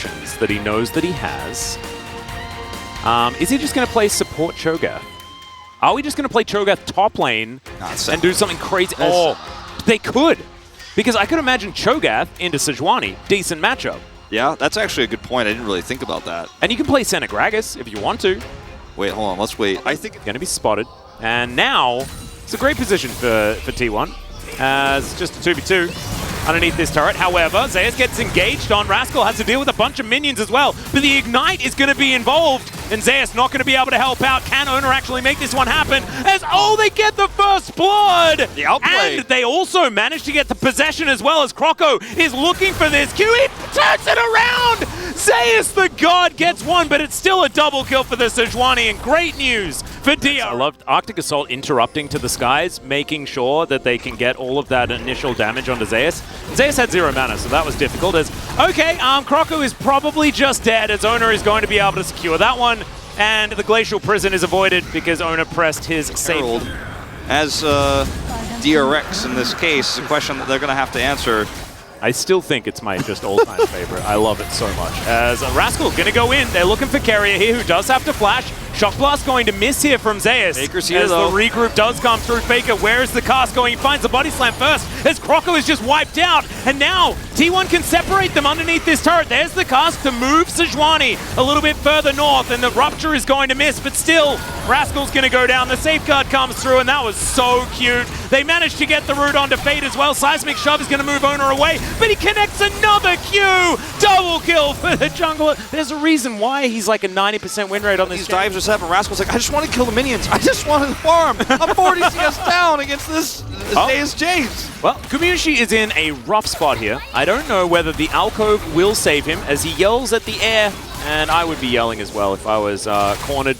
options that he knows that he has. Is he just going to play support Cho'Gath? Are we just going to play Cho'Gath top lane and do something crazy? Oh, they could. Because I could imagine Cho'Gath into Sejuani. Decent matchup. Yeah, that's actually a good point. I didn't really think about that. And you can play Senegragas if you want to. Wait, hold on. Let's wait. I think it's going to be spotted. And now, it's a great position for T1. As just a 2v2 underneath this turret. However, Zeus gets engaged on. Rascal has to deal with a bunch of minions as well. But the Ignite is going to be involved. And Zeus not going to be able to help out. Can Owner actually make this one happen? As, oh, they get the first blood! The outplay. And they also manage to get the possession as well, as Croco is looking for this. Q, he turns it around! Zeus the God gets one, but it's still a double kill for the Sejuani, and great news for DRX. I loved Arctic Assault interrupting to the skies, making sure that they can get all of that initial damage onto Zeus. Zeus had 0 mana, so that was difficult. As okay, Croco is probably just dead, as Owner is going to be able to secure that one, and the Glacial Prison is avoided because Owner pressed his save. As DRX in this case, a question that they're going to have to answer. I still think it's my just all-time favorite. I love it so much. As Rascal going to go in. They're looking for Carrier here, who does have to flash. Shock Blast going to miss here from Zeus. Faker's here, as though. The regroup does come through. Faker, where is the cast going? He finds the body slam first, as Croco is just wiped out. And now, T1 can separate them underneath this turret. There's the cast to move Sejuani a little bit further north, and the Rupture is going to miss, but still, Rascal's going to go down. The safeguard comes through, and that was so cute. They managed to get the root onto Fate as well. Seismic Shove is going to move Owner away, but he connects another Q! Double kill for the jungler. There's a reason why he's like a 90% win rate on this. These dives are set, and Rascal's like, I just want to kill the minions. I just want to farm. I'm 40 CS down against this Zeus Jace. Well, Gumayusi is in a rough spot here. I don't know whether the alcove will save him, as he yells at the air, and I would be yelling as well if I was cornered,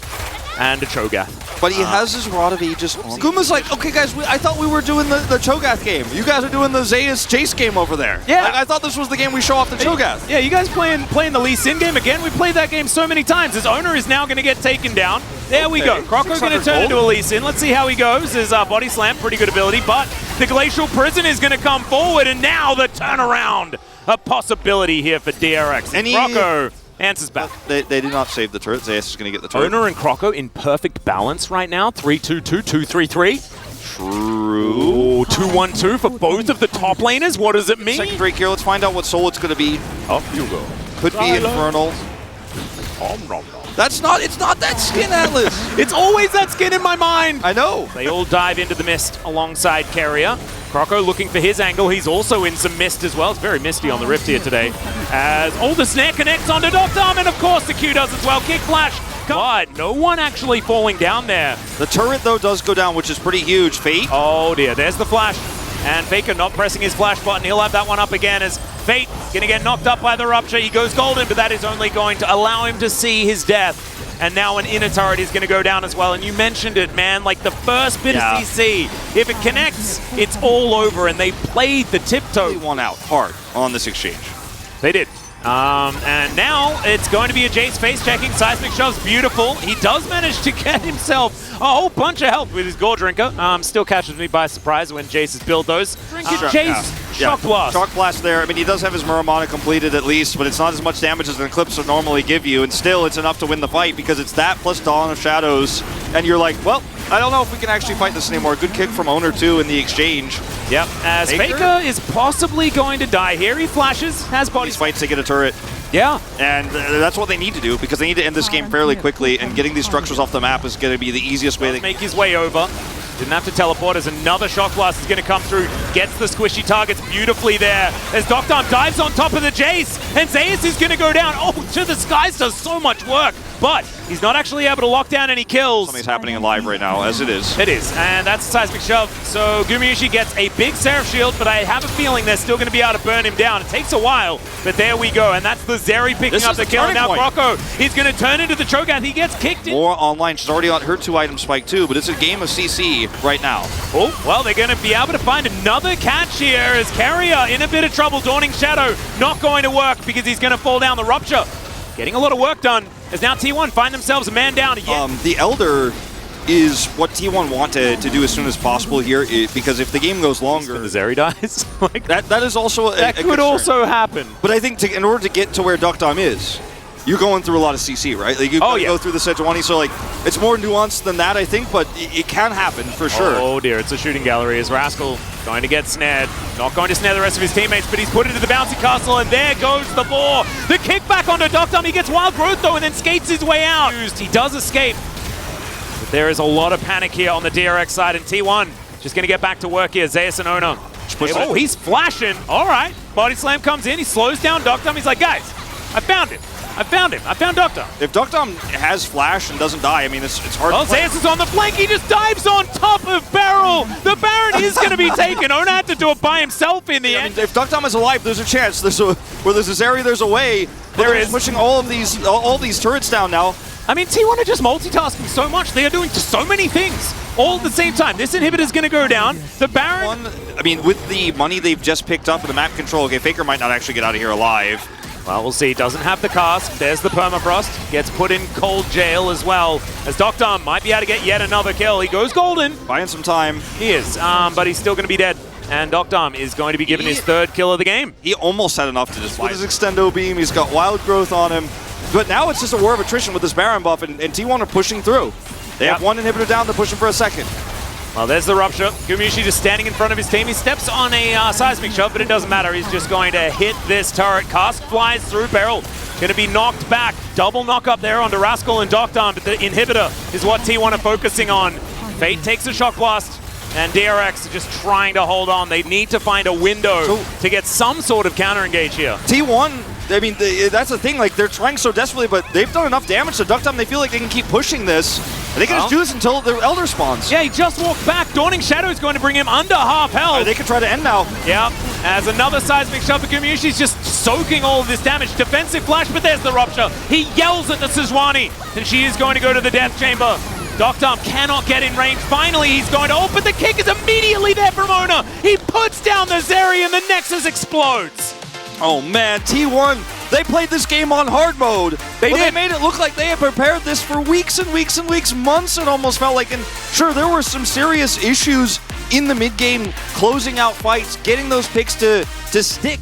and a Cho'Gath. But he has his Rod of Aegis on. Guma's like, okay guys, I thought we were doing the Cho'Gath game. You guys are doing the Zeus Chase game over there. Yeah. Like, I thought this was the game we show off the Cho'Gath. Yeah, you guys playing the Lee Sin game again? We played that game so many times. His Owner is now going to get taken down. There we go. Croco's going to turn into a Lee Sin. Let's see how he goes. His body slam, pretty good ability, but the Glacial Prison is going to come forward, and now the turnaround. A possibility here for DRX. And Croco answers back. They did not save the turret. Zeus is going to get the turret. Owner and Croco in perfect balance right now. 3-2-2, 2-3-3. True. 2-1-2 for both of the top laners. What does it mean? Second Drake here. Let's find out what soul it's going to be. Up you go. Could be Infernal. It's not that skin, Atlas. It's always that skin in my mind. I know. They all dive into the mist alongside Carrier. Croco looking for his angle. He's also in some mist as well. It's very misty on the Rift here today. As the snare connects onto Dr. and of course the Q does as well. Kick flash. But no one actually falling down there. The turret, though, does go down, which is pretty huge. Fate. Oh, dear. There's the flash. And Faker not pressing his flash button. He'll have that one up again as Fate going to get knocked up by the Rupture. He goes golden, but that is only going to allow him to see his death. And now an inner turret is going to go down as well. And you mentioned it, man. Like the first bit of CC, if it connects, it's all over. And they played the tiptoe. They won out hard on this exchange. They did. And now it's going to be a Jace face checking. Seismic Shove's beautiful. He does manage to get himself a whole bunch of health with his Gore Drinker. Still catches me by surprise when Jace has built those. Shock Blast. Shock Blast there. I mean, he does have his Muramana completed at least, but it's not as much damage as an Eclipse would normally give you. And still, it's enough to win the fight because it's that plus Dawn of Shadows. And you're like, well, I don't know if we can actually fight this anymore. Good kick from Owner, too, in the exchange. Yep, as Faker is possibly going to die here. He flashes, has body. These fights to get a turret. Yeah. And that's what they need to do because they need to end this game fairly quickly, and getting these structures off the map is going to be the easiest way to make his way over. Didn't have to teleport as another Shock Blast is going to come through. Gets the squishy targets beautifully there as Dr. dives on top of the Jace. And Zeus is going to go down. Oh, To the Skies does so much work, but he's not actually able to lock down any kills. Something's happening in live right now, as it is. It is, and that's a Seismic Shove. So Gumayusi gets a big Seraph Shield, but I have a feeling they're still going to be able to burn him down. It takes a while, but there we go. And that's the Zeri picking up the kill. And now Croco, he's going to turn into the Cho'Gath. He gets kicked in. More online. She's already on her 2-item spike too, but it's a game of CC right now. Oh, well, they're going to be able to find another catch here as Carrier in a bit of trouble. Dawning Shadow not going to work because he's going to fall down the Rupture. Getting a lot of work done as now T1 find themselves a man down again. The Elder is what T1 want to do as soon as possible here, because if the game goes longer, the Zeri dies. Like that is also that could also happen. But I think in order to get to where Duckdom is, you're going through a lot of CC, right? Like you go through the Sejuani, so like it's more nuanced than that, I think, but it can happen for sure. Oh dear, it's a shooting gallery as Rascal going to get snared. Not going to snare the rest of his teammates, but he's put into the bouncy castle, and there goes the boar. The kickback onto Duckdom. He gets wild growth though, and then skates his way out. He does escape. But there is a lot of panic here on the DRX side, and T1 just going to get back to work here. Zeus and Ona. Oh, he's flashing. All right. Body slam comes in. He slows down Duckdom. He's like, guys, I found him. I found Duckdom. If Duckdom has flash and doesn't die, I mean, it's hard to play. Zeus is on the flank. He just dives on top of Beryl. The Baron is going to be taken. Ona had to do it by himself in the end. I mean, if Duckdom is alive, there's a chance. Where there's this area, there's a way. There is. Pushing all these turrets down now. I mean, T1 are just multitasking so much. They are doing so many things all at the same time. This inhibitor is going to go down. The Baron... I mean, with the money they've just picked up and the map control, okay, Faker might not actually get out of here alive. Well, we'll see. Doesn't have the cask. There's the permafrost. Gets put in cold jail as well. As Duckdom might be able to get yet another kill. He goes golden. Buying some time. He is, but he's still going to be dead. And Duckdom is going to be given his third kill of the game. He almost had enough to just with his extendo beam. He's got wild growth on him. But now it's just a war of attrition with this Baron buff, and T1 are pushing through. They have one inhibitor down, they're pushing for a second. Well, there's the rupture. Gumayusi just standing in front of his team. He steps on a seismic shove, but it doesn't matter. He's just going to hit this turret. Cask flies through. Beryl going to be knocked back. Double knock up there onto Rascal and Duckdom, but the inhibitor is what T1 are focusing on. Fate takes a shock blast, and DRX are just trying to hold on. They need to find a window to get some sort of counter engage here. T1, I mean, that's the thing. Like, they're trying so desperately, but they've done enough damage to Duckdom. They feel like they can keep pushing this. And they can just do this until the Elder spawns. Yeah, he just walked back. Dawning Shadow is going to bring him under half health. They can try to end now. Yeah, as another seismic shove for Gumayusi's just soaking all of this damage. Defensive flash, but there's the rupture. He yells at the Sejuani, and she is going to go to the death chamber. Duckdom cannot get in range. Finally, he's going to open. The kick is immediately there from Ona. He puts down the Zeri, and the Nexus explodes. Oh man, T1, they played this game on hard mode. They made it look like they had prepared this for weeks and weeks and weeks, months it almost felt like. And sure, there were some serious issues in the mid game, closing out fights, getting those picks to stick.